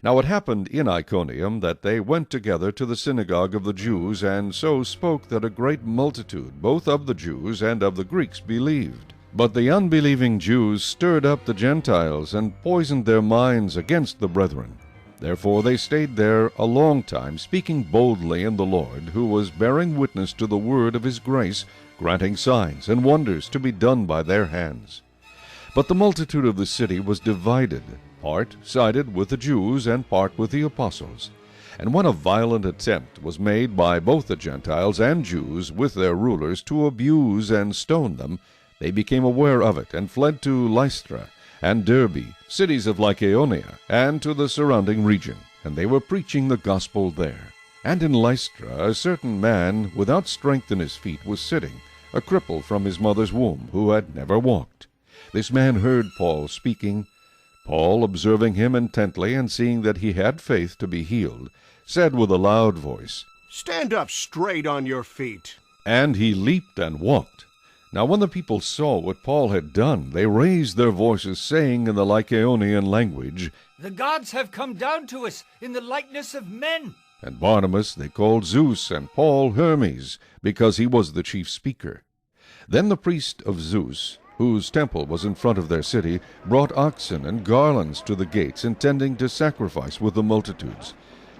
Now it happened in Iconium that they went together to the synagogue of the Jews, and so spoke that a great multitude, both of the Jews and of the Greeks, believed. But the unbelieving Jews stirred up the Gentiles, and poisoned their minds against the brethren. Therefore they stayed there a long time, speaking boldly in the Lord, who was bearing witness to the word of his grace, granting signs and wonders to be done by their hands. But the multitude of the city was divided, part sided with the Jews, and part with the apostles. And when a violent attempt was made by both the Gentiles and Jews with their rulers to abuse and stone them, they became aware of it, and fled to Lystra and Derbe, cities of Lycaonia, and to the surrounding region, and they were preaching the gospel there. And in Lystra a certain man without strength in his feet was sitting, a cripple from his mother's womb, who had never walked. This man heard Paul speaking. Paul, observing him intently, and seeing that he had faith to be healed, said with a loud voice, "Stand up straight on your feet." And he leaped and walked. Now when the people saw what Paul had done, they raised their voices, saying in the Lycaonian language, "The gods have come down to us in the likeness of men." And Barnabas they called Zeus, and Paul Hermes, because he was the chief speaker. Then the priest of Zeus, whose temple was in front of their city, brought oxen and garlands to the gates, intending to sacrifice with the multitudes.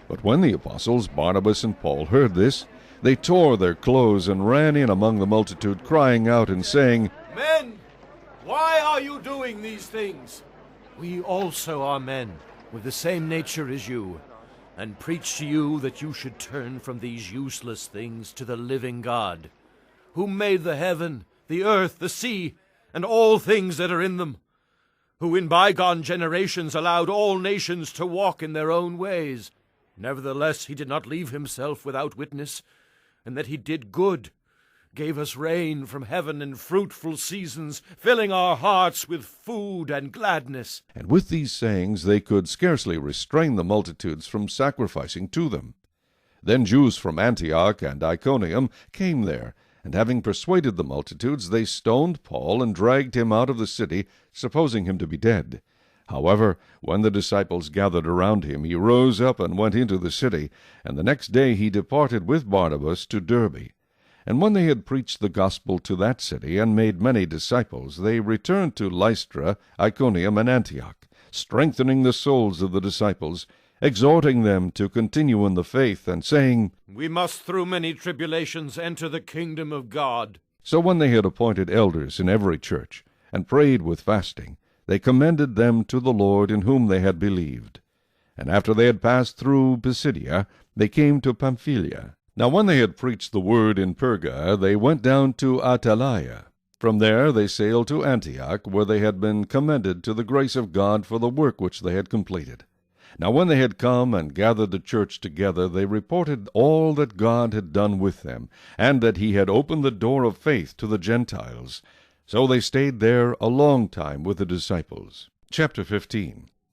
But when the apostles Barnabas and Paul heard this, they tore their clothes and ran in among the multitude, crying out and saying, "Men, why are you doing these things? We also are men, with the same nature as you, and preach to you that you should turn from these useless things to the living God, who made the heaven, the earth, the sea, and all things that are in them, who in bygone generations allowed all nations to walk in their own ways. Nevertheless he did not leave himself without witness, and that he did good, gave us rain from heaven and fruitful seasons, filling our hearts with food and gladness." And with these sayings they could scarcely restrain the multitudes from sacrificing to them. Then Jews from Antioch and Iconium came there, and having persuaded the multitudes, they stoned Paul and dragged him out of the city, supposing him to be dead. However, when the disciples gathered around him, he rose up and went into the city, and the next day he departed with Barnabas to Derbe. And when they had preached the gospel to that city, and made many disciples, they returned to Lystra, Iconium, and Antioch, strengthening the souls of the disciples, exhorting them to continue in the faith, and saying, "We must through many tribulations enter the kingdom of God." So when they had appointed elders in every church, and prayed with fasting, they commended them to the Lord in whom they had believed. And after they had passed through Pisidia, they came to Pamphylia. Now when they had preached the word in Perga, they went down to Attalia. From there they sailed to Antioch, where they had been commended to the grace of God for the work which they had completed. Now when they had come and gathered the church together, they reported all that God had done with them, and that he had opened the door of faith to the Gentiles. So they stayed there a long time with the disciples. Chapter 15.